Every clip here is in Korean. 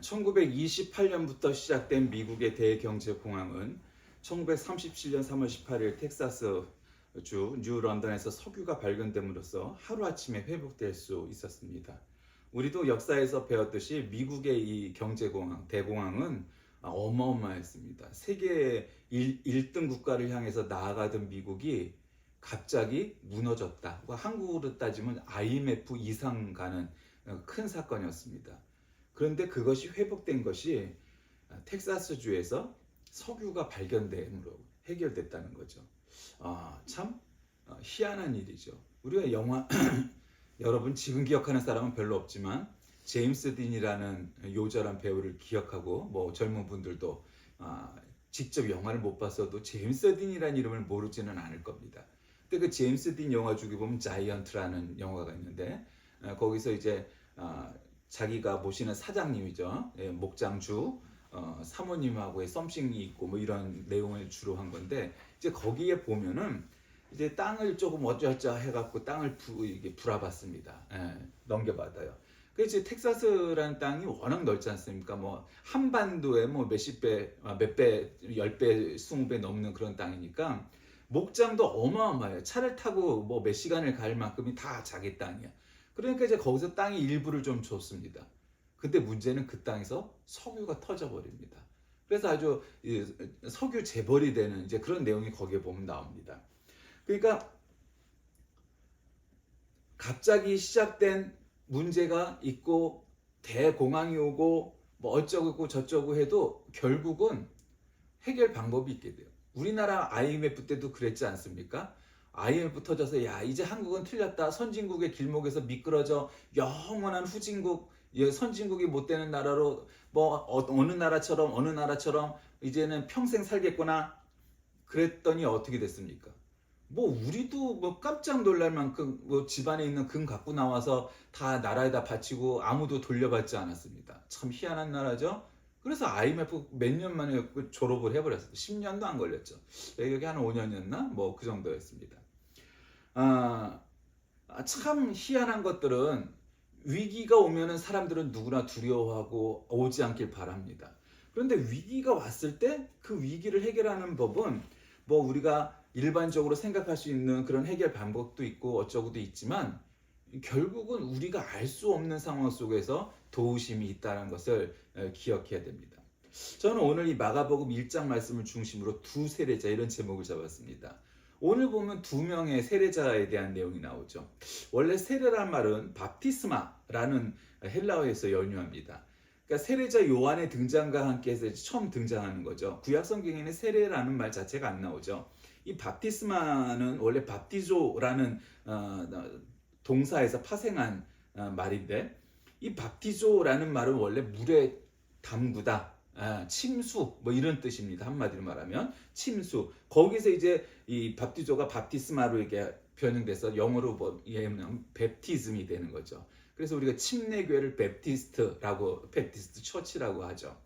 1928년부터 시작된 미국의 대경제공황은 1937년 3월 18일 텍사스주 뉴 런던에서 석유가 발견됨으로써 하루아침에 회복될 수 있었습니다. 우리도 역사에서 배웠듯이 미국의 이 경제공황, 대공황은 어마어마했습니다. 세계 1등 국가를 향해서 나아가던 미국이 갑자기 무너졌다. 한국으로 따지면 IMF 이상 가는 큰 사건이었습니다. 그런데 그것이 회복된 것이 텍사스주에서 석유가 발견됨으로 해결됐다는 거죠. 참 희한한 일이죠. 우리가 영화 여러분 지금 기억하는 사람은 별로 없지만 제임스 딘이라는 요절한 배우를 기억하고 뭐 젊은 분들도 직접 영화를 못 봤어도 제임스 딘이라는 이름을 모르지는 않을 겁니다. 근데 그 제임스 딘 영화 중에 보면 자이언트라는 영화가 있는데 거기서 이제 자기가 모시는 사장님이죠. 목장주 사모님하고의 썸씽이 있고 뭐 이런 내용을 주로 한 건데 이제 거기에 보면은 이제 땅을 조금 어쩌저쩌 해갖고 땅을 이게 불어봤습니다. 넘겨받아요. 그래서 이제 텍사스라는 땅이 워낙 넓지 않습니까? 뭐 한반도에 뭐 몇십 배, 몇 배, 10배, 20배 넘는 그런 땅이니까 목장도 어마어마해요. 차를 타고 뭐 몇 시간을 갈 만큼이 다 자기 땅이야. 그러니까 이제 거기서 땅의 일부를 좀 줬습니다. 근데 문제는 그 땅에서 석유가 터져버립니다. 그래서 아주 석유 재벌이 되는 이제 그런 내용이 거기에 보면 나옵니다. 그러니까 갑자기 시작된 문제가 있고 대공황이 오고 뭐 어쩌고 저쩌고 해도 결국은 해결 방법이 있게 돼요. 우리나라 IMF 때도 그랬지 않습니까? IMF 터져서 야 이제 한국은 틀렸다. 선진국의 길목에서 미끄러져 영원한 후진국, 선진국이 못 되는 나라로 뭐 어느 나라처럼 이제는 평생 살겠구나. 그랬더니 어떻게 됐습니까? 뭐 우리도 뭐 깜짝 놀랄 만큼 뭐 집안에 있는 금 갖고 나와서 다 나라에다 바치고 아무도 돌려받지 않았습니다. 참 희한한 나라죠. 그래서 IMF 몇 년 만에 졸업을 해버렸어요. 10년도 안 걸렸죠. 여기 한 5년이었나? 뭐 그 정도였습니다. 참 희한한 것들은 위기가 오면은 사람들은 누구나 두려워하고 오지 않길 바랍니다. 그런데 위기가 왔을 때 그 위기를 해결하는 법은 뭐 우리가 일반적으로 생각할 수 있는 그런 해결 방법도 있고 어쩌고도 있지만 결국은 우리가 알 수 없는 상황 속에서 도우심이 있다는 것을 기억해야 됩니다. 저는 오늘 이 마가복음 1장 말씀을 중심으로 두 세례자 이런 제목을 잡았습니다. 오늘 보면 두 명의 세례자에 대한 내용이 나오죠. 원래 세례란 말은 밥티스마라는 헬라어에서 연유합니다. 그러니까 세례자 요한의 등장과 함께 해서 처음 등장하는 거죠. 구약 성경에는 세례라는 말 자체가 안 나오죠. 이 밥티스마는 원래 밥티조라는 동사에서 파생한 말인데 이 밥티조라는 말은 원래 물에 담그다, 침수 뭐 이런 뜻입니다. 한마디로 말하면 침수. 거기서 이제 이 밥티조가 밥티스마로 이렇게 변형돼서 영어로 뭐 얘기하면 베프티즘이 되는 거죠. 그래서 우리가 침례교회를 베프티스트 처치라고 하죠.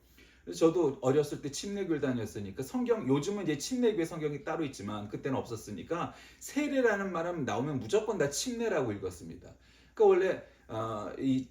그래서 저도 어렸을 때 침례교를 다녔으니까 성경 요즘은 이제 침례교회 성경이 따로 있지만 그때는 없었으니까 세례라는 말은 나오면 무조건 다 침례라고 읽었습니다. 그러니까 원래 이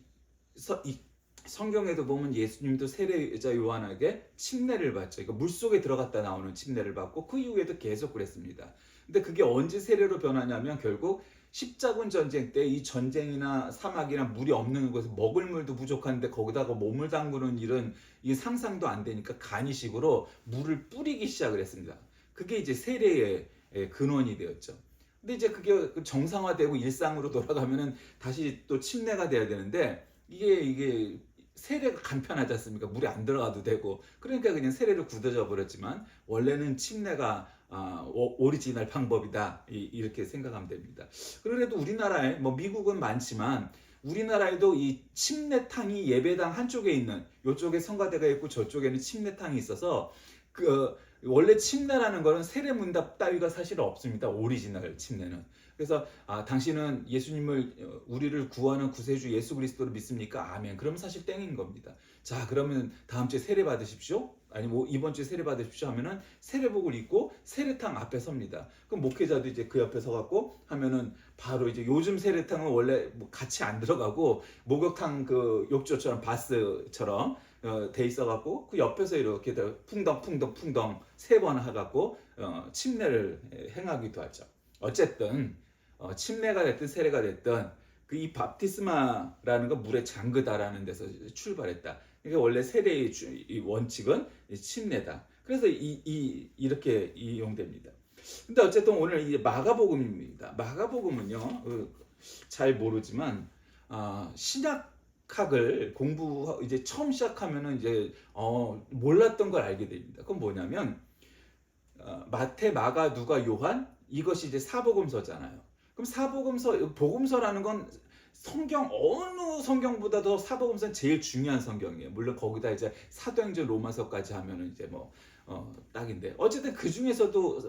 성경에도 보면 예수님도 세례자 요한에게 침례를 받죠. 그러니까 물속에 들어갔다 나오는 침례를 받고 그 이후에도 계속 그랬습니다. 근데 그게 언제 세례로 변하냐면 결국 십자군 전쟁 때 이 전쟁이나 사막이나 물이 없는 곳에 먹을 물도 부족한데 거기다가 몸을 담그는 일은 이 상상도 안 되니까 간이식으로 물을 뿌리기 시작을 했습니다. 그게 이제 세례의 근원이 되었죠. 근데 이제 그게 정상화되고 일상으로 돌아가면은 다시 또 침례가 돼야 되는데 이게 세례가 간편하지 않습니까? 물에 안 들어가도 되고 그러니까 그냥 세례로 굳어져 버렸지만 원래는 침례가 오리지널 방법이다 이렇게 생각하면 됩니다. 그래도 우리나라에 뭐 미국은 많지만 우리나라에도 이 침례탕이 예배당 한쪽에 있는 이쪽에 성가대가 있고 저쪽에는 침례탕이 있어서 그 원래 침례라는 거는 세례문답 따위가 사실 없습니다. 오리지널 침례는. 그래서 당신은 예수님을 우리를 구하는 구세주 예수 그리스도를 믿습니까? 아멘. 그러면 사실 땡인 겁니다. 자 그러면 다음 주에 세례 받으십시오. 아니 뭐 이번 주에 세례 받으십시오 하면은 세례복을 입고 세례탕 앞에 섭니다. 그럼 목회자도 이제 그 옆에 서갖고 하면은 바로 이제 요즘 세례탕은 원래 뭐 같이 안 들어가고 목욕탕 그 욕조처럼 바스처럼 돼 있어갖고 그 옆에서 이렇게 풍덩 3번 해갖고 침례를 행하기도 하죠. 어쨌든 침례가 됐든 세례가 됐든 그 이 밥티스마라는 건 물에 잠그다라는 데서 출발했다. 그러니까 원래 세례의 이 원칙은 침례다. 그래서 이렇게 이용됩니다. 근데 어쨌든 오늘 이 마가복음입니다. 마가복음은요, 잘 모르지만 신약학을 공부 이제 처음 시작하면은 이제 몰랐던 걸 알게 됩니다. 그건 뭐냐면 마태, 마가, 누가, 요한 이것이 이제 사복음서잖아요. 그럼 사복음서, 복음서라는 건 성경 어느 성경보다도 사복음서는 제일 중요한 성경이에요. 물론 거기다 이제 사도행전, 로마서까지 하면은 이제 뭐 딱인데 어쨌든 그 중에서도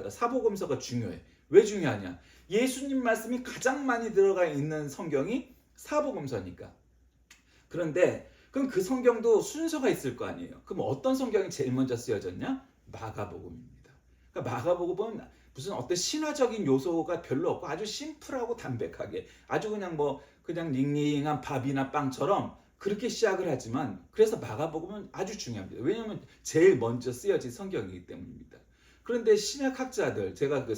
사복음서가 중요해. 왜 중요하냐? 예수님 말씀이 가장 많이 들어가 있는 성경이 사복음서니까. 그런데 그럼 그 성경도 순서가 있을 거 아니에요. 그럼 어떤 성경이 제일 먼저 쓰여졌냐? 마가복음입니다. 그러니까 마가복음은 무슨 어떤 신화적인 요소가 별로 없고 아주 심플하고 담백하게 아주 그냥 닝닝한 밥이나 빵처럼 그렇게 시작을 하지만 그래서 마가복음은 아주 중요합니다. 왜냐하면 제일 먼저 쓰여진 성경이기 때문입니다. 그런데 신약학자들, 제가 그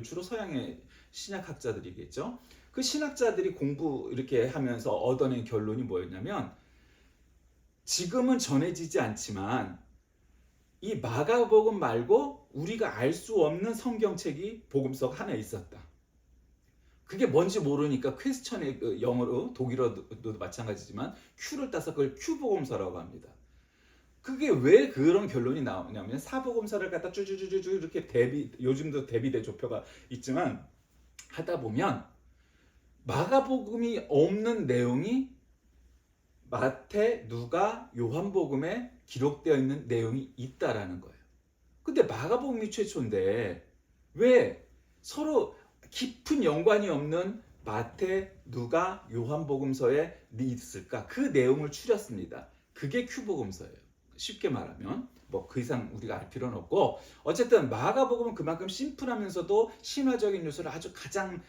주로 서양의 신약학자들이겠죠. 그 신학자들이 공부 이렇게 하면서 얻어낸 결론이 뭐였냐면 지금은 전해지지 않지만 이 마가복음 말고 우리가 알 수 없는 성경책이 복음서가 하나 있었다. 그게 뭔지 모르니까 퀘스천에 영어로 독일어도 마찬가지지만 Q를 따서 그걸 Q복음서라고 합니다. 그게 왜 그런 결론이 나오냐면 사복음서를 갖다 쭈쭈쭈쭈 이렇게 요즘도 대비대조표가 있지만 하다 보면 마가복음이 없는 내용이 마태, 누가, 요한복음에 기록되어 있는 내용이 있다라는 거예요. 근데 마가복음이 최초인데 왜 서로 깊은 연관이 없는 마태, 누가, 요한복음서에 있을까? 그 내용을 추렸습니다. 그게 Q복음서예요. 쉽게 말하면 뭐 그 이상 우리가 알 필요는 없고 어쨌든 마가복음은 그만큼 심플하면서도 신화적인 요소를 아주 가장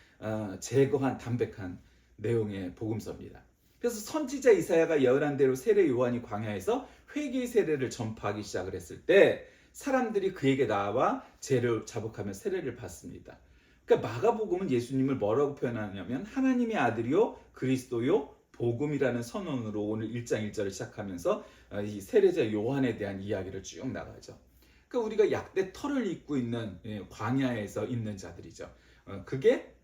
제거한 담백한 내용의 복음서입니다. 그래서 선지자 이사야가 예언한 대로 세례 요한이 광야에서 회개의 세례를 전파하기 시작을 했을 때 사람들이 그에게 나와 죄를 자복하며 세례를 받습니다. 그러니까 마가복음은 예수님을 뭐라고 표현하냐면 하나님의 아들이요 그리스도요 복음이라는 선언으로 오늘 1장 1절을 시작하면서 이 세례자 요한에 대한 이야기를 쭉 나가죠. 그러니까 우리가 약대 털을 입고 있는 광야에서 있는 자들이죠. 그게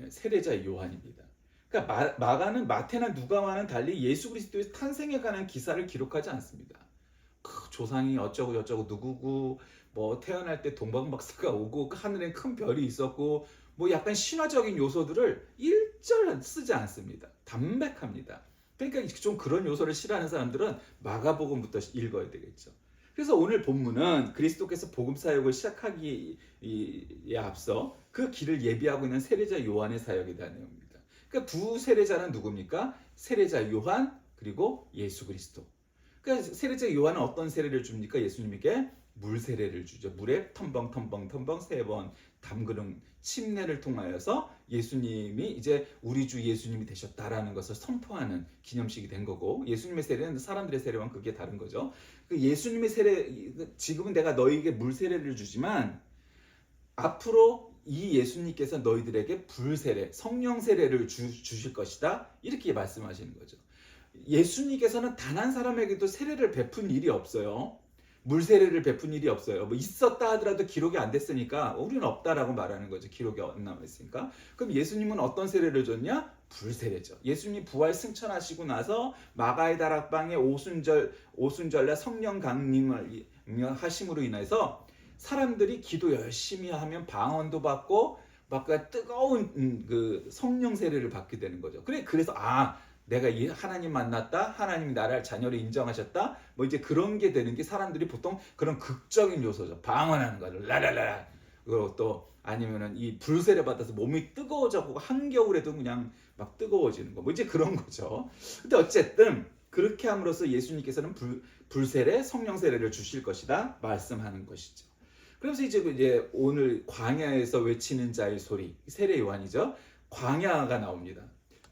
세례자 요한입니다. 그러니까 마가는 마태나 누가와는 달리 예수 그리스도의 탄생에 관한 기사를 기록하지 않습니다. 조상이 어쩌고 저쩌고 누구고 뭐 태어날 때 동방박사가 오고 하늘에 큰 별이 있었고 뭐 약간 신화적인 요소들을 일절 쓰지 않습니다. 담백합니다. 그러니까 좀 그런 요소를 싫어하는 사람들은 마가복음부터 읽어야 되겠죠. 그래서 오늘 본문은 그리스도께서 복음 사역을 시작하기에 앞서 그 길을 예비하고 있는 세례자 요한의 사역에 대한 내용입니다. 그러니까 두 세례자는 누굽니까? 세례자 요한 그리고 예수 그리스도. 그러니까 세례자 요한은 어떤 세례를 줍니까? 예수님에게 물 세례를 주죠. 물에 텀벙 3번 담그는 침례를 통하여서 예수님이 이제 우리 주 예수님이 되셨다라는 것을 선포하는 기념식이 된 거고 예수님의 세례는 사람들의 세례와는 그게 다른 거죠. 그 예수님의 세례 지금은 내가 너희에게 물 세례를 주지만 앞으로 이 예수님께서 너희들에게 불 세례, 성령 세례를 주실 것이다. 이렇게 말씀하시는 거죠. 예수님께서는 단 한 사람에게도 세례를 베푼 일이 없어요. 물 세례를 베푼 일이 없어요. 뭐 있었다 하더라도 기록이 안 됐으니까 우리는 없다라고 말하는 거죠. 기록이 안 남아있으니까. 그럼 예수님은 어떤 세례를 줬냐? 불 세례죠. 예수님 부활 승천하시고 나서 마가의 다락방에 오순절날 성령 강림을 하심으로 인해서 사람들이 기도 열심히 하면 방언도 받고 막 뜨거운 그 성령 세례를 받게 되는 거죠. 그래서 내가 하나님 만났다. 하나님이 나를 자녀로 인정하셨다. 뭐 이제 그런 게 되는 게 사람들이 보통 그런 극적인 요소죠. 방언하는 거를 라라라. 그리고 또 아니면은 이 불세례 받아서 몸이 뜨거워져고 한겨울에도 그냥 막 뜨거워지는 거. 뭐 이제 그런 거죠. 근데 어쨌든 그렇게 함으로써 예수님께서는 불세례, 성령 세례를 주실 것이다 말씀하는 것이죠. 그래서 이제 오늘 광야에서 외치는 자의 소리, 세례 요한이죠. 광야가 나옵니다.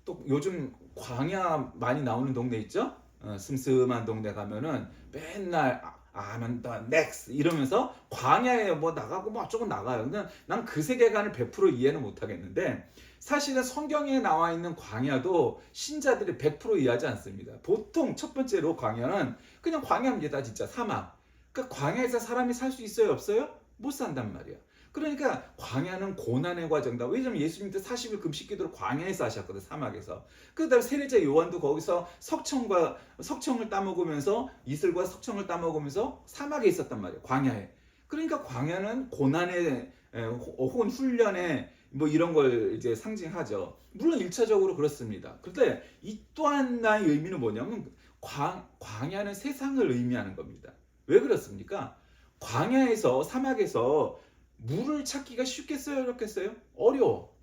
또 요즘 광야 많이 나오는 동네 있죠? 슴슴한 동네 가면은 맨날 아면 더 넥스 이러면서 광야에 뭐 나가고 뭐 어쩌고 나가요. 그냥 난 그 세계관을 100% 이해는 못 하겠는데 사실은 성경에 나와 있는 광야도 신자들이 100% 이해하지 않습니다. 보통 첫 번째로 광야는 그냥 광야입니다. 진짜 사막. 그러니까 광야에서 사람이 살 수 있어요, 없어요? 못 산단 말이야. 그러니까 광야는 고난의 과정이다. 왜냐면 예수님도 40일 금식 기도를 광야에서 하셨거든, 사막에서. 그다음에 세례자 요한도 거기서 석청을 따먹으면서 이슬과 석청을 따먹으면서 사막에 있었단 말이에요, 광야에. 그러니까 광야는 고난의 혹은 훈련의 뭐 이런 걸 이제 상징하죠. 물론 1차적으로 그렇습니다. 그런데 이 또 하나의 의미는 뭐냐면 광야는 세상을 의미하는 겁니다. 왜 그렇습니까? 광야에서 사막에서 물을 찾기가 쉽겠어요, 어렵겠어요? 어려워.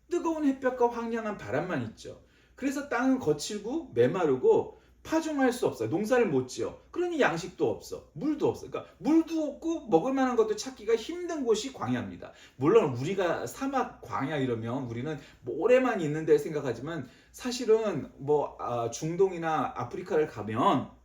뜨거운 햇볕과 황량한 바람만 있죠. 그래서 땅은 거칠고 메마르고 파종할 수 없어요. 농사를 못 지어. 그러니 양식도 없어. 물도 없어. 그러니까 물도 없고 먹을 만한 것도 찾기가 힘든 곳이 광야입니다. 물론 우리가 사막 광야 이러면 우리는 모래만 있는데 생각하지만 사실은 뭐 중동이나 아프리카를 가면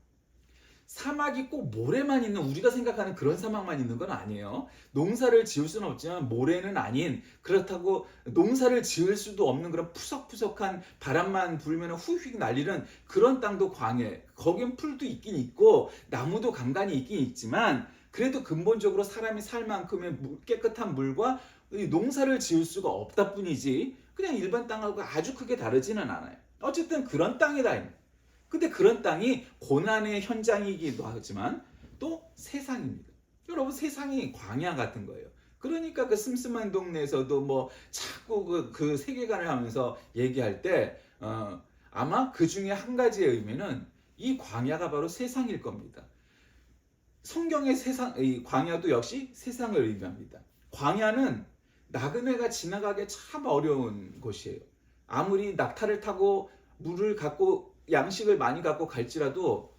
사막이 꼭 모래만 있는 우리가 생각하는 그런 사막만 있는 건 아니에요. 농사를 지을 수는 없지만 모래는 아닌 그렇다고 농사를 지을 수도 없는 그런 푸석푸석한 바람만 불면 후휙 날리는 그런 땅도 광해. 거긴 풀도 있긴 있고 나무도 간간히 있긴 있지만 그래도 근본적으로 사람이 살 만큼의 깨끗한 물과 농사를 지을 수가 없다 뿐이지 그냥 일반 땅하고 아주 크게 다르지는 않아요. 어쨌든 그런 땅이다. 근데 그런 땅이 고난의 현장이기도 하지만 또 세상입니다. 여러분 세상이 광야 같은 거예요. 그러니까 그 슴슴한 동네에서도 뭐 자꾸 그 세계관을 하면서 얘기할 때 아마 그 중에 한 가지의 의미는 이 광야가 바로 세상일 겁니다. 성경의 세상, 이 광야도 역시 세상을 의미합니다. 광야는 나그네가 지나가기 참 어려운 곳이에요. 아무리 낙타를 타고 물을 갖고 양식을 많이 갖고 갈지라도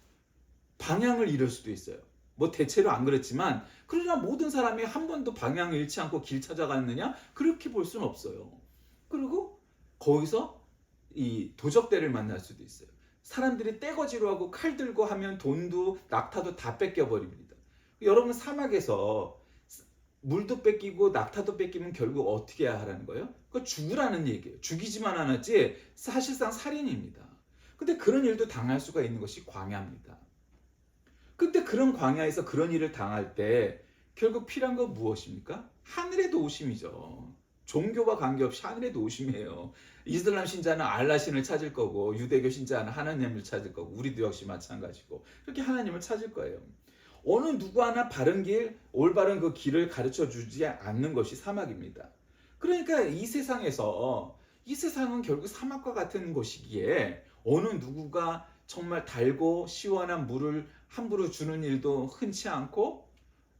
방향을 잃을 수도 있어요. 뭐 대체로 안 그렇지만 그러나 모든 사람이 한 번도 방향을 잃지 않고 길 찾아갔느냐? 그렇게 볼 수는 없어요. 그리고 거기서 이 도적대를 만날 수도 있어요. 사람들이 떼거지로 하고 칼 들고 하면 돈도 낙타도 다 뺏겨버립니다. 여러분 사막에서 물도 뺏기고 낙타도 뺏기면 결국 어떻게 해야 하라는 거예요? 그거 죽으라는 얘기예요. 죽이지만 않았지 사실상 살인입니다. 근데 그런 일도 당할 수가 있는 것이 광야입니다. 근데 그런 광야에서 그런 일을 당할 때 결국 필요한 건 무엇입니까? 하늘의 도우심이죠. 종교와 관계없이 하늘의 도우심이에요. 이슬람 신자는 알라신을 찾을 거고 유대교 신자는 하나님을 찾을 거고 우리도 역시 마찬가지고 그렇게 하나님을 찾을 거예요. 어느 누구 하나 바른 길, 올바른 그 길을 가르쳐 주지 않는 것이 사막입니다. 그러니까 이 세상은 결국 사막과 같은 곳이기에 어느 누구가 정말 달고 시원한 물을 함부로 주는 일도 흔치 않고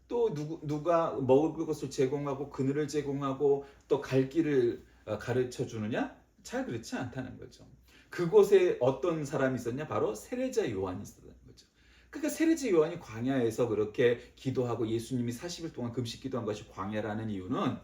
또 누가 먹을 것을 제공하고 그늘을 제공하고 또 갈 길을 가르쳐 주느냐? 잘 그렇지 않다는 거죠. 그곳에 어떤 사람이 있었냐? 바로 세례자 요한이 있었다는 거죠. 그러니까 세례자 요한이 광야에서 그렇게 기도하고 예수님이 40일 동안 금식 기도한 것이 광야라는 이유는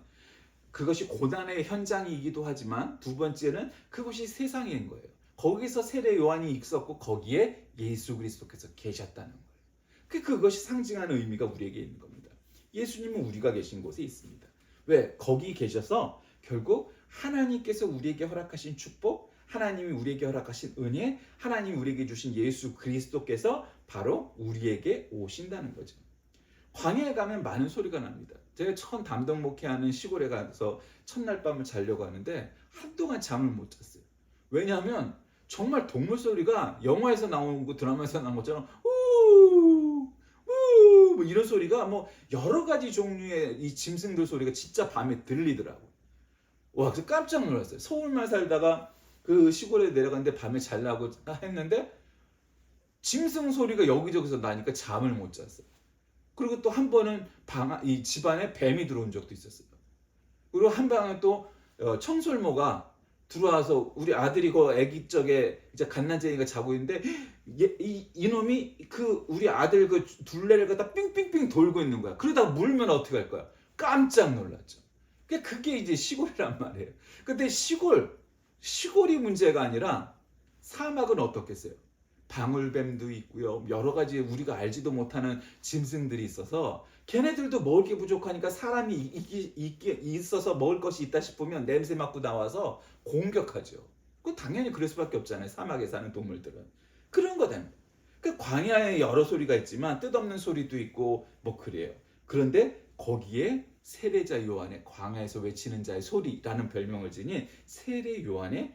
그것이 고난의 현장이기도 하지만 두 번째는 그것이 세상인 거예요. 거기서 세례 요한이 있었고 거기에 예수 그리스도께서 계셨다는 거예요. 그것이 상징하는 의미가 우리에게 있는 겁니다. 예수님은 우리가 계신 곳에 있습니다. 왜? 거기 계셔서 결국 하나님께서 우리에게 허락하신 축복, 하나님이 우리에게 허락하신 은혜, 하나님이 우리에게 주신 예수 그리스도께서 바로 우리에게 오신다는 거죠. 광야에 가면 많은 소리가 납니다. 제가 처음 담당 목회하는 시골에 가서 첫날 밤을 자려고 하는데 한동안 잠을 못 잤어요. 왜냐하면 정말 동물 소리가 영화에서 나오고 드라마에서 나온 것처럼 뭐 이런 소리가 뭐 여러 가지 종류의 이 짐승들 소리가 진짜 밤에 들리더라고. 와, 그래서 깜짝 놀랐어요. 서울만 살다가 그 시골에 내려갔는데 밤에 자려고 했는데 짐승 소리가 여기저기서 나니까 잠을 못 잤어요. 그리고 또 한 번은 이 집안에 뱀이 들어온 적도 있었어요. 그리고 한 방은 또 청설모가 들어와서 우리 아들이 그 아기 쪽에 이제 갓난쟁이가 자고 있는데 이놈이 그 우리 아들 그 둘레를 갖다 삥삥삥 돌고 있는 거야. 그러다가 물면 어떻게 할 거야? 깜짝 놀랐죠. 그게 이제 시골이란 말이에요. 근데 시골이 문제가 아니라 사막은 어떻겠어요? 방울뱀도 있고요. 여러 가지 우리가 알지도 못하는 짐승들이 있어서 걔네들도 먹을 게 부족하니까 사람이 있어서 먹을 것이 있다 싶으면 냄새 맡고 나와서 공격하죠. 그 당연히 그럴 수밖에 없잖아요. 사막에 사는 동물들은. 그런 거다. 그 광야에 여러 소리가 있지만 뜻없는 소리도 있고 뭐 그래요. 그런데 거기에 세례자 요한의 광야에서 외치는 자의 소리라는 별명을 지닌 세례 요한의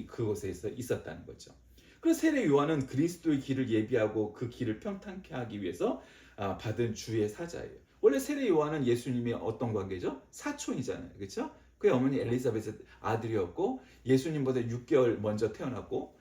그곳에 있었다는 거죠. 그래서 세례 요한은 그리스도의 길을 예비하고 그 길을 평탄케 하기 위해서 받은 주의 사자예요. 원래 세례 요한은 예수님의 어떤 관계죠? 사촌이잖아요. 그렇죠? 그의 어머니 엘리사벳의 아들이었고 예수님보다 6개월 먼저 태어났고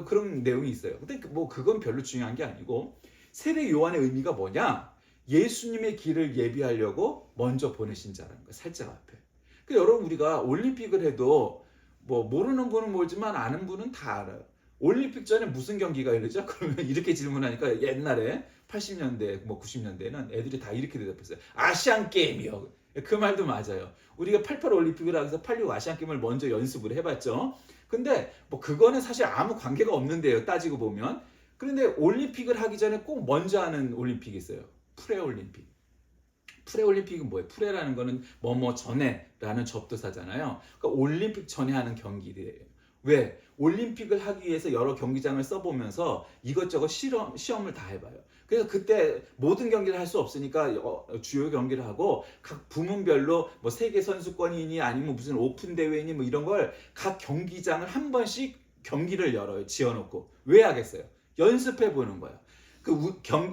그런 내용이 있어요. 근데 그건 별로 중요한 게 아니고 세례 요한의 의미가 뭐냐? 예수님의 길을 예비하려고 먼저 보내신 자라는 거예요. 살짝 앞에. 그러니까 여러분 우리가 올림픽을 해도 모르는 분은 모르지만 아는 분은 다 알아요. 올림픽 전에 무슨 경기가 열리죠? 그러면 이렇게 질문하니까 옛날에 80년대, 90년대에는 애들이 다 이렇게 대답했어요. 아시안 게임이요. 그 말도 맞아요. 우리가 88 올림픽을 하면서 86 아시안 게임을 먼저 연습을 해봤죠. 근데 그거는 사실 아무 관계가 없는데요. 따지고 보면. 그런데 올림픽을 하기 전에 꼭 먼저 하는 올림픽이 있어요. 프레올림픽. 프레올림픽은 뭐예요? 프레라는 거는 전에라는 접두사잖아요. 그러니까 올림픽 전에 하는 경기들이에요. 왜? 올림픽을 하기 위해서 여러 경기장을 써보면서 이것저것 시험을 다 해봐요. 그래서 그때 모든 경기를 할 수 없으니까 주요 경기를 하고 각 부문별로 세계 선수권이니 아니면 무슨 오픈 대회니 이런 걸 각 경기장을 한 번씩 경기를 열어요. 지어놓고. 왜 하겠어요? 연습해 보는 거야.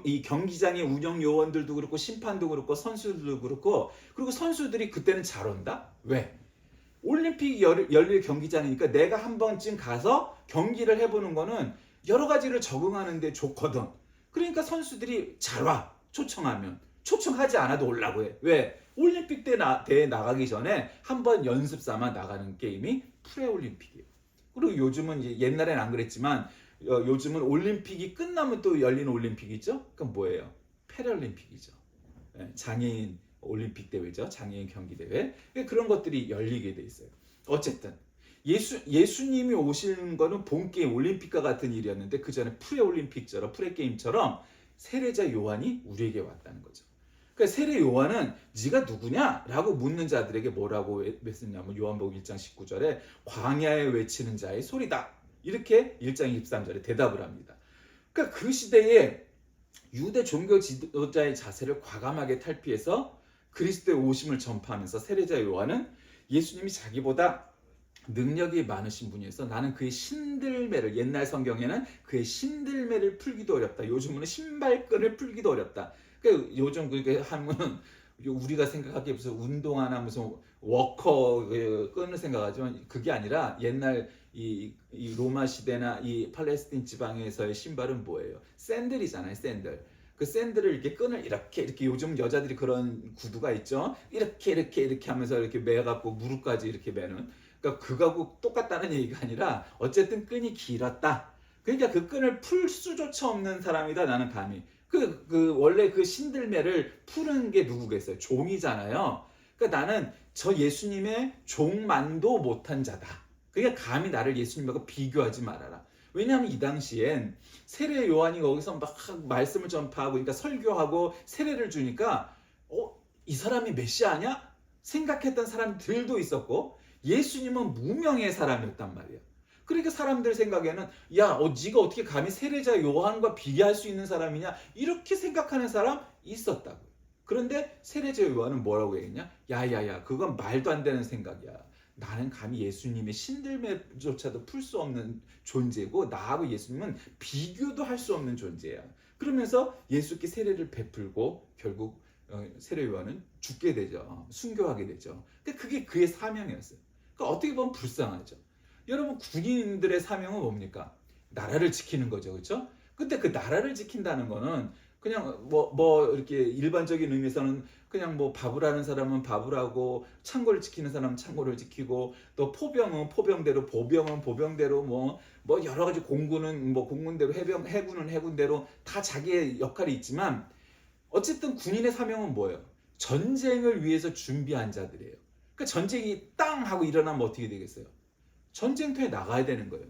이 경기장의 운영 요원들도 그렇고 심판도 그렇고 선수들도 그렇고 그리고 선수들이 그때는 잘 온다? 왜? 올림픽 열릴 경기장이니까 내가 한 번쯤 가서 경기를 해보는 거는 여러 가지를 적응하는 데 좋거든. 그러니까 선수들이 잘 와. 초청하면. 초청하지 않아도 오려고 해. 왜? 올림픽 대회 나가기 전에 한번 연습 삼아 나가는 게임이 프레올림픽이에요. 그리고 요즘은 옛날엔 안 그랬지만 요즘은 올림픽이 끝나면 또 열리는 올림픽이 있죠? 그럼 뭐예요? 패럴림픽이죠. 장애인 올림픽 대회죠. 장애인 경기 대회. 그런 것들이 열리게 돼 있어요. 어쨌든 예수님이 오시는 거는 본 게임 올림픽과 같은 일이었는데 그 전에 프레올림픽처럼 프레게임처럼 세례자 요한이 우리에게 왔다는 거죠. 그러니까 세례 요한은 네가 누구냐라고 묻는 자들에게 뭐라고 했었냐면 요한복음 1장 19절에 광야에 외치는 자의 소리다. 이렇게 1장 23절에 대답을 합니다. 그러니까 그 시대에 유대 종교 지도자의 자세를 과감하게 탈피해서 그리스도의 오심을 전파하면서 세례자 요한은 예수님이 자기보다 능력이 많으신 분이어서 나는 그의 신들매를 옛날 성경에는 그의 신들매를 풀기도 어렵다. 요즘은 신발끈을 풀기도 어렵다. 그러니까 요즘 그렇게 하면은 우리가 생각하기에 무슨 운동화나 무슨 워커 끈을 생각하지만 그게 아니라 옛날 이 로마 시대나 이 팔레스틴 지방에서의 신발은 뭐예요? 샌들이잖아요. 샌들. 그 샌들을 이렇게 끈을 이렇게 요즘 여자들이 그런 구두가 있죠. 이렇게 하면서 이렇게 매갖고 무릎까지 이렇게 매는. 그러니까 그거하고 똑같다는 얘기가 아니라 어쨌든 끈이 길었다. 그러니까 그 끈을 풀 수조차 없는 사람이다. 나는 감히. 원래 그 신들매를 푸는 게 누구겠어요? 종이잖아요. 그러니까 나는 저 예수님의 종만도 못한 자다. 그러니까 감히 나를 예수님하고 비교하지 말아라. 왜냐하면 이 당시엔 세례 요한이 거기서 막 말씀을 전파하고 그러니까 설교하고 세례를 주니까 이 사람이 메시아냐? 생각했던 사람들도 있었고 예수님은 무명의 사람이었단 말이에요. 그러니까 사람들 생각에는 네가 어떻게 감히 세례자 요한과 비교할 수 있는 사람이냐? 이렇게 생각하는 사람 있었다고요. 그런데 세례자 요한은 뭐라고 했냐? 야야야 그건 말도 안 되는 생각이야. 나는 감히 예수님의 신들매조차도 풀 수 없는 존재고 나하고 예수님은 비교도 할 수 없는 존재야. 그러면서 예수께 세례를 베풀고 결국 세례 요한은 죽게 되죠. 순교하게 되죠. 그게 그의 사명이었어요. 그러니까 어떻게 보면 불쌍하죠. 여러분 군인들의 사명은 뭡니까? 나라를 지키는 거죠. 그렇죠? 근데 그 나라를 지킨다는 거는 그냥 이렇게 일반적인 의미에서는 그냥 밥을 하는 사람은 밥을 하고 창고를 지키는 사람은 창고를 지키고 또 포병은 포병대로 보병은 보병대로 여러 가지 공군은 공군대로 해군은 해군대로 다 자기의 역할이 있지만 어쨌든 군인의 사명은 뭐예요? 전쟁을 위해서 준비한 자들이에요. 그러니까 전쟁이 땅 하고 일어나면 어떻게 되겠어요? 전쟁터에 나가야 되는 거예요.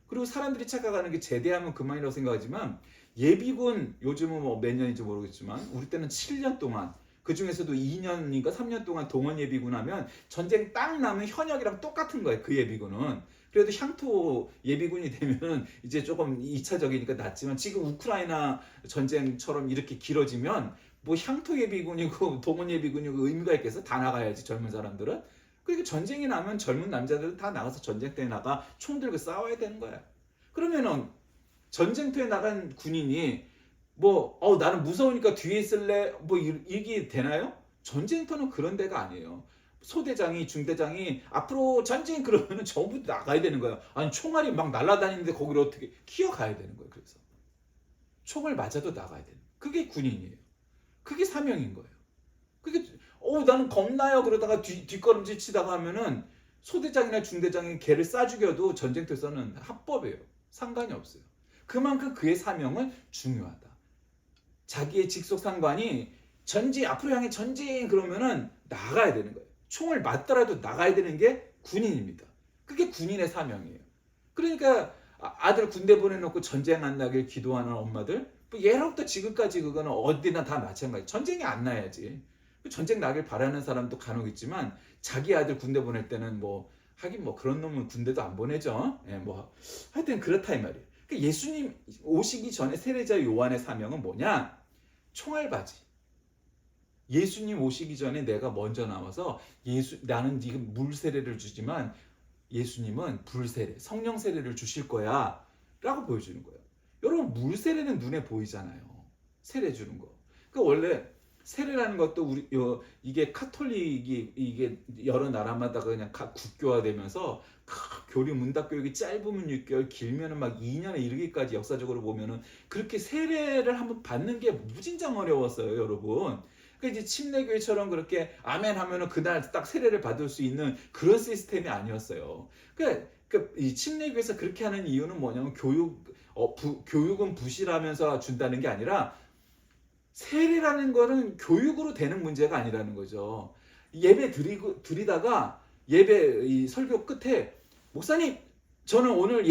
그리고 사람들이 착각하는 게 제대하면 그만이라고 생각하지만 예비군 요즘은 뭐 몇 년인지 모르겠지만 우리 때는 7년 동안 그 중에서도 2년인가 3년 동안 동원 예비군 하면 전쟁 딱 나면 현역이랑 똑같은 거예요. 그 예비군은. 그래도 향토 예비군이 되면 이제 조금 2차적이니까 낫지만 지금 우크라이나 전쟁처럼 이렇게 길어지면 뭐 향토 예비군이고 동원 예비군이고 의미가 있겠어? 다 나가야지 젊은 사람들은. 그러니까 전쟁이 나면 젊은 남자들은 다 나가서 전쟁터에 나가 총 들고 싸워야 되는 거야. 그러면은 전쟁터에 나간 군인이 뭐 나는 무서우니까 뒤에 있을래 뭐 이게 되나요? 전쟁터는 그런 데가 아니에요. 소대장이 중대장이 앞으로 전쟁 그러면은 전부 나가야 되는 거예요. 아니 총알이 막 날아다니는데 거기를 어떻게 기어가야 되는 거예요. 그래서 총을 맞아도 나가야 되는 거예요. 그게 군인이에요. 그게 사명인 거예요. 그게 나는 겁나요 그러다가 뒷걸음질 치다가 하면은 소대장이나 중대장이 걔를 쏴 죽여도 전쟁터에서는 합법이에요. 상관이 없어요. 그만큼 그의 사명은 중요하다. 자기의 직속 상관이 전진 앞으로 향해 전진 그러면은 나가야 되는 거예요. 총을 맞더라도 나가야 되는 게 군인입니다. 그게 군인의 사명이에요. 그러니까 아들 군대 보내놓고 전쟁 안 나길 기도하는 엄마들 뭐 예로부터 지금까지 그거는 어디나 다 마찬가지. 전쟁이 안 나야지. 전쟁 나길 바라는 사람도 간혹 있지만 자기 아들 군대 보낼 때는 뭐 하긴 뭐 그런 놈은 군대도 안 보내죠. 예, 뭐 하여튼 그렇다 이 말이에요. 그러니까 예수님 오시기 전에 세례자 요한의 사명은 뭐냐? 총알바지. 예수님 오시기 전에 내가 먼저 나와서 나는 네가 물 세례를 주지만 예수님은 불 세례, 성령 세례를 주실 거야. 라고 보여주는 거예요. 여러분 물 세례는 눈에 보이잖아요. 세례 주는 거. 그러니까 원래 세례라는 것도 이게 카톨릭이 이게 여러 나라마다 그냥 각 국교화되면서 교리 문답 교육이 짧으면 6개월, 길면은 막 2년에 이르기까지 역사적으로 보면은 그렇게 세례를 한번 받는 게 무진장 어려웠어요, 여러분. 그러니까 이제 침례교회처럼 그렇게 아멘 하면은 그날 딱 세례를 받을 수 있는 그런 시스템이 아니었어요. 그러니까 이 침례교회에서 그렇게 하는 이유는 뭐냐면 교육은 부실하면서 준다는 게 아니라 세례라는 거는 교육으로 되는 문제가 아니라는 거죠. 예배 드리다가 예배 이 설교 끝에 목사님 저는 오늘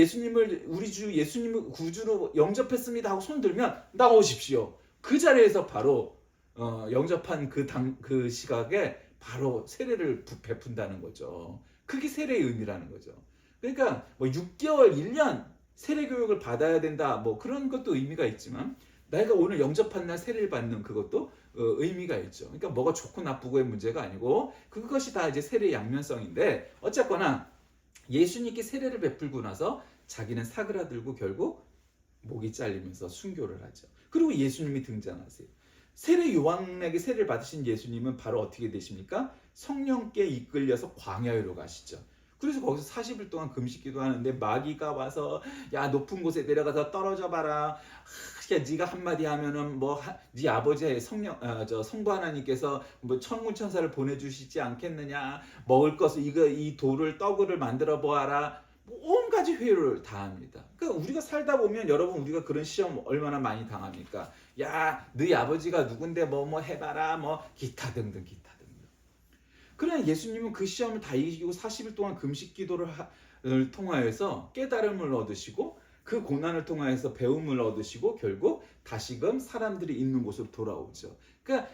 우리 주 예수님을 구주로 영접했습니다 하고 손 들면 나오십시오. 그 자리에서 바로 영접한 그 시각에 바로 세례를 베푼다는 거죠. 그게 세례의 의미라는 거죠. 그러니까 뭐 6개월, 1년 세례 교육을 받아야 된다 뭐 그런 것도 의미가 있지만 내가 오늘 영접한 날 세례를 받는 그것도 의미가 있죠. 그러니까 뭐가 좋고 나쁘고의 문제가 아니고 그것이 다 이제 세례의 양면성인데 어쨌거나 예수님께 세례를 베풀고 나서 자기는 사그라들고 결국 목이 잘리면서 순교를 하죠. 그리고 예수님이 등장하세요. 세례 요한에게 세례를 받으신 예수님은 바로 어떻게 되십니까? 성령께 이끌려서 광야로 가시죠. 그래서 거기서 40일 동안 금식기도 하는데 마귀가 와서 야 높은 곳에 내려가서 떨어져 봐라. 야 네가 한마디 하면은 네 아버지의 성부 하나님께서 뭐 천군 천사를 보내주시지 않겠느냐. 먹을 것을 이 돌을 떡을 만들어 보아라. 온 가지 회유를 다 합니다. 그러니까 우리가 살다 보면 여러분 우리가 그런 시험 얼마나 많이 당합니까? 야, 너희 아버지가 누군데 뭐 해봐라 뭐 기타 등등 기타 등등. 그러나 예수님은 그 시험을 다 이기고 40일 동안 금식 기도를 통하여서 깨달음을 얻으시고 그 고난을 통하여서 배움을 얻으시고 결국 다시금 사람들이 있는 곳으로 돌아오죠. 그러니까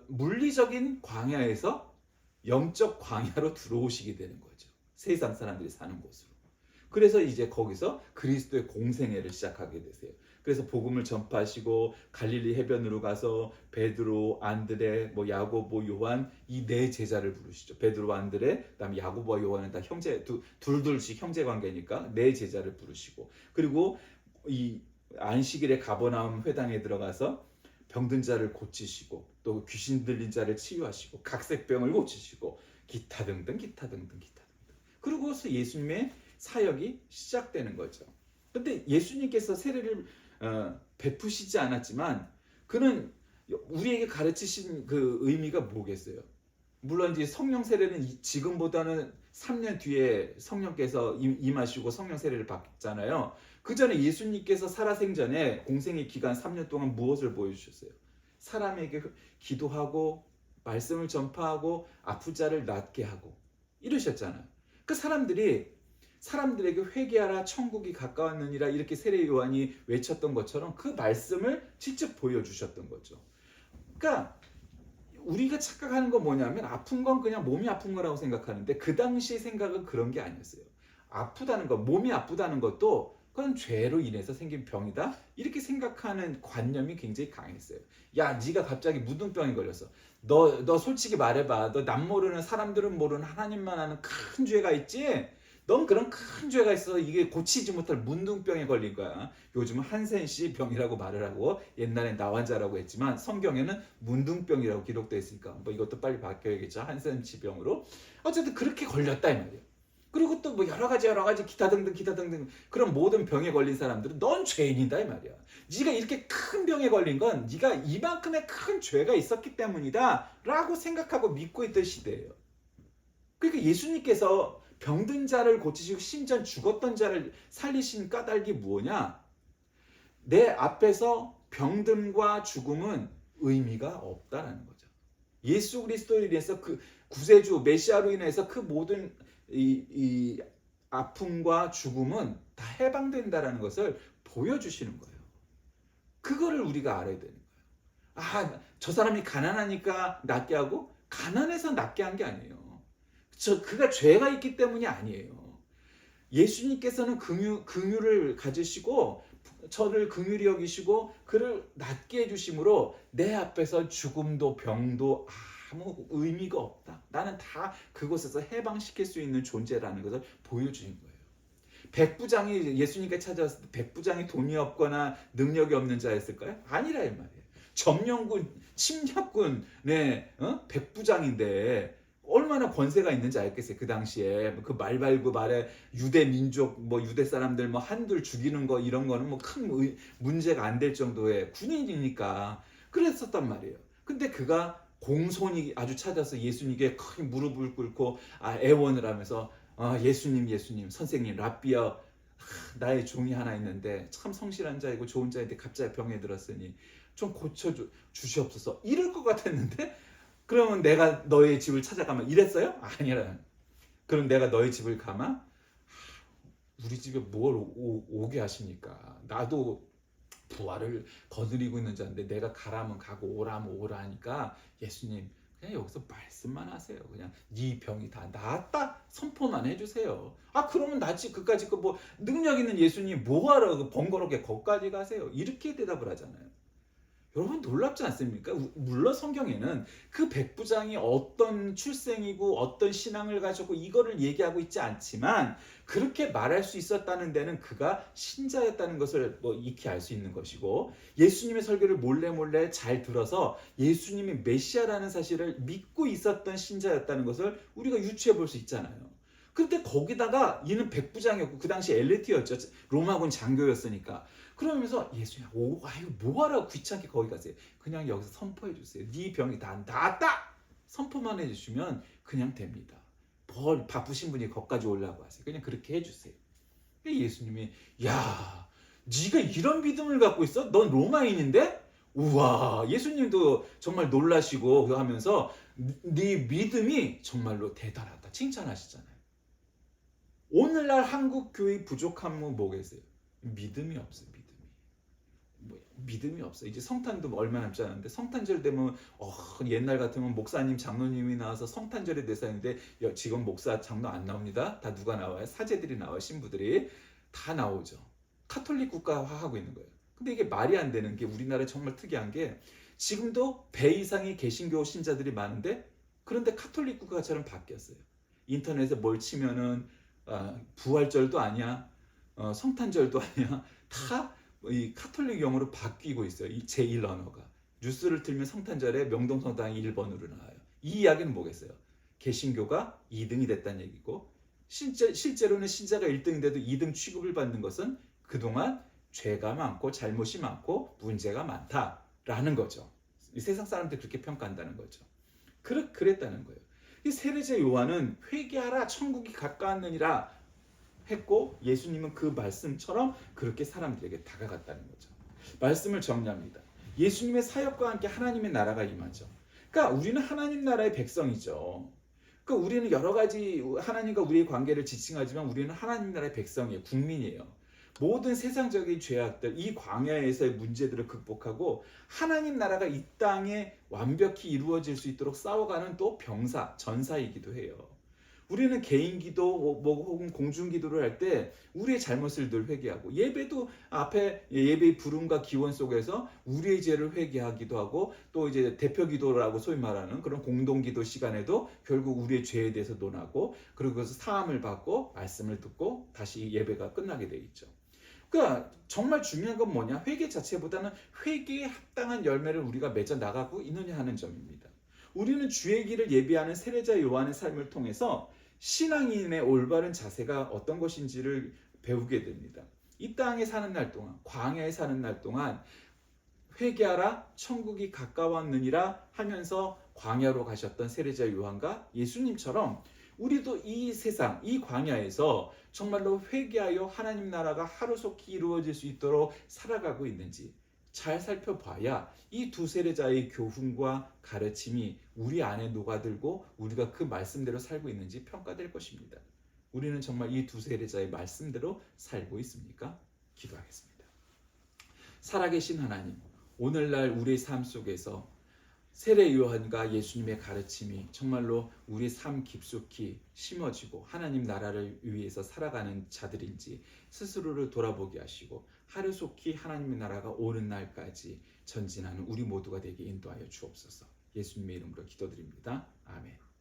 물리적인 광야에서 영적 광야로 들어오시게 되는 거죠. 세상 사람들이 사는 곳으로. 그래서 이제 거기서 그리스도의 공생애를 시작하게 되세요. 그래서 복음을 전파하시고 갈릴리 해변으로 가서 베드로, 안드레, 야고보, 요한 이 네 제자를 부르시죠. 베드로, 안드레, 그다음에 야고보와 요한은 다 형제 둘씩 형제 관계니까 네 제자를 부르시고 그리고 이 안식일에 가버나움 회당에 들어가서 병든 자를 고치시고 또 귀신 들린 자를 치유하시고 각색병을 고치시고 기타 등등 기타 등등 기타 등등. 그러고서 예수님의 사역이 시작되는 거죠. 근데 예수님께서 세례를 베푸시지 않았지만 그는 우리에게 가르치신 그 의미가 뭐겠어요? 물론 이제 성령 세례는 지금보다는 3년 뒤에 성령께서 임하시고 성령 세례를 받잖아요. 그 전에 예수님께서 살아생전에 공생의 기간 3년 동안 무엇을 보여주셨어요? 사람에게 기도하고 말씀을 전파하고 아픈 자를 낫게 하고 이러셨잖아요. 그 사람들이 사람들에게 회개하라 천국이 가까웠느니라 이렇게 세례 요한이 외쳤던 것처럼 그 말씀을 직접 보여주셨던 거죠. 그러니까 우리가 착각하는 건 뭐냐면 아픈 건 그냥 몸이 아픈 거라고 생각하는데 그 당시 생각은 그런 게 아니었어요. 아프다는 것, 몸이 아프다는 것도 그건 죄로 인해서 생긴 병이다 이렇게 생각하는 관념이 굉장히 강했어요. 야, 네가 갑자기 무등병에 걸렸어. 너 솔직히 말해봐. 너 남 모르는 사람들은 모르는 하나님만 아는 큰 죄가 있지? 넌 그런 큰 죄가 있어서 이게 고치지 못할 문둥병에 걸린 거야. 요즘은 한센씨 병이라고 말을 하고 옛날엔 나환자라고 했지만 성경에는 문둥병이라고 기록되어 있으니까 뭐 이것도 빨리 바뀌어야겠죠. 한센씨 병으로. 어쨌든 그렇게 걸렸다 이 말이에요. 그리고 또 뭐 여러 가지 기타 등등 그런 모든 병에 걸린 사람들은 넌 죄인이다 이 말이야. 네가 이렇게 큰 병에 걸린 건 네가 이만큼의 큰 죄가 있었기 때문이다 라고 생각하고 믿고 있던 시대예요. 그러니까 예수님께서 병든 자를 고치시고 심지어 죽었던 자를 살리신 까닭이 뭐냐? 내 앞에서 병듦과 죽음은 의미가 없다라는 거죠. 예수 그리스도로 인해서 그 구세주 메시아로 인해서 그 모든 이 아픔과 죽음은 다 해방된다라는 것을 보여주시는 거예요. 그거를 우리가 알아야 되는 거예요. 아, 저 사람이 가난하니까 낫게 하고 가난해서 낫게 한 게 아니에요. 그가 죄가 있기 때문이 아니에요. 예수님께서는 긍휼을 가지시고 저를 긍휼히 여기시고 그를 낫게 해주심으로 내 앞에서 죽음도 병도 아무 의미가 없다. 나는 다 그곳에서 해방시킬 수 있는 존재라는 것을 보여주신 거예요. 백부장이 예수님께 찾아왔을 때 백부장이 돈이 없거나 능력이 없는 자였을까요? 아니라 이 말이에요. 점령군, 침략군, 백부장인데 얼마나 권세가 있는지 알겠어요. 그 당시에 그 말발구 말에 유대 민족 뭐 유대 사람들 뭐 한둘 죽이는 거 이런 거는 뭐 큰 문제가 안 될 정도의 군인이니까 그랬었단 말이에요. 근데 그가 공손히 아주 찾아서 예수님께 크게 무릎을 꿇고 애원을 하면서 예수님 선생님 랍비여 나의 종이 하나 있는데 참 성실한 자이고 좋은 자인데 갑자기 병에 들었으니 좀 고쳐 주시옵소서 이럴 것 같았는데 그러면 내가 너의 집을 찾아가면 이랬어요? 아니라 그럼 내가 너의 집을 가면 우리 집에 뭘 오게 하십니까? 나도 부활을 거느리고 있는 자인데 내가 가라면 가고 오라면 오라 하니까 예수님 그냥 여기서 말씀만 하세요. 그냥 네 병이 다 나았다 선포만 해주세요. 그러면 낫지 그까짓 거 뭐 능력 있는 예수님 뭐하러 그 번거롭게 거기까지 가세요. 이렇게 대답을 하잖아요. 여러분 놀랍지 않습니까? 물론 성경에는 그 백부장이 어떤 출생이고 어떤 신앙을 가졌고 이거를 얘기하고 있지 않지만 그렇게 말할 수 있었다는 데는 그가 신자였다는 것을 뭐 익히 알 수 있는 것이고 예수님의 설교를 몰래 잘 들어서 예수님이 메시아라는 사실을 믿고 있었던 신자였다는 것을 우리가 유추해 볼 수 있잖아요. 근데 거기다가 이는 백부장이었고 그 당시 엘리트였죠. 로마군 장교였으니까. 그러면서 예수님 아유 뭐하라고 귀찮게 거기 가세요. 그냥 여기서 선포해 주세요. 네 병이 다 나았다. 선포만 해주시면 그냥 됩니다. 뭘 바쁘신 분이 거기까지 올라가고 하세요. 그냥 그렇게 해주세요. 예수님이 야 네가 이런 믿음을 갖고 있어? 넌 로마인인데? 우와 예수님도 정말 놀라시고 하면서 네 믿음이 정말로 대단하다 칭찬하시잖아요. 오늘날 한국 교회 부족한 건 뭐겠어요? 믿음이 없어요. 믿음이 없어. 이제 성탄도 얼마 남지 않았는데 성탄절 되면 옛날 같으면 목사님 장로님이 나와서 성탄절에 대해서 하는데 지금 목사 장로 안 나옵니다. 다 누가 나와요? 사제들이 나와요. 신부들이 다 나오죠. 카톨릭 국가화하고 있는 거예요. 근데 이게 말이 안 되는 게 우리나라에 정말 특이한 게 지금도 배 이상의 개신교 신자들이 많은데 그런데 카톨릭 국가처럼 바뀌었어요. 인터넷에 뭘 치면은 부활절도 아니야, 성탄절도 아니야, 다 이 카톨릭 용어로 바뀌고 있어요. 이 제1 언어가. 뉴스를 틀면 성탄절에 명동성당이 1번으로 나와요. 이 이야기는 뭐겠어요? 개신교가 2등이 됐다는 얘기고 실제로는 신자가 1등인데도 2등 취급을 받는 것은 그동안 죄가 많고 잘못이 많고 문제가 많다라는 거죠. 이 세상 사람들이 그렇게 평가한다는 거죠. 그랬다는 거예요. 이 세례자 요한은 회개하라 천국이 가까웠느니라 했고 예수님은 그 말씀처럼 그렇게 사람들에게 다가갔다는 거죠. 말씀을 정리합니다. 예수님의 사역과 함께 하나님의 나라가 임하죠. 그러니까 우리는 하나님 나라의 백성이죠. 그러니까 우리는 여러 가지 하나님과 우리의 관계를 지칭하지만 우리는 하나님 나라의 백성이에요. 국민이에요. 모든 세상적인 죄악들, 이 광야에서의 문제들을 극복하고 하나님 나라가 이 땅에 완벽히 이루어질 수 있도록 싸워가는 또 병사, 전사이기도 해요. 우리는 개인 기도 혹은 공중 기도를 할 때 우리의 잘못을 늘 회개하고, 예배도 앞에 예배의 부름과 기원 속에서 우리의 죄를 회개하기도 하고, 또 이제 대표 기도라고 소위 말하는 그런 공동 기도 시간에도 결국 우리의 죄에 대해서 논하고, 그리고 그래서 사함을 받고 말씀을 듣고 다시 예배가 끝나게 돼 있죠. 그러니까 정말 중요한 건 뭐냐? 회개 자체보다는 회개에 합당한 열매를 우리가 맺어 나가고 있느냐 하는 점입니다. 우리는 주의 길을 예비하는 세례자 요한의 삶을 통해서 신앙인의 올바른 자세가 어떤 것인지를 배우게 됩니다. 이 땅에 사는 날 동안, 광야에 사는 날 동안 회개하라 천국이 가까웠느니라 하면서 광야로 가셨던 세례자 요한과 예수님처럼 우리도 이 세상, 이 광야에서 정말로 회개하여 하나님 나라가 하루속히 이루어질 수 있도록 살아가고 있는지 잘 살펴봐야 이 두 세례자의 교훈과 가르침이 우리 안에 녹아들고 우리가 그 말씀대로 살고 있는지 평가될 것입니다. 우리는 정말 이 두 세례자의 말씀대로 살고 있습니까? 기도하겠습니다. 살아계신 하나님, 오늘날 우리의 삶 속에서 세례 요한과 예수님의 가르침이 정말로 우리 삶 깊숙이 심어지고 하나님 나라를 위해서 살아가는 자들인지 스스로를 돌아보게 하시고 하루속히 하나님의 나라가 오는 날까지 전진하는 우리 모두가 되게 인도하여 주옵소서. 예수님의 이름으로 기도드립니다. 아멘.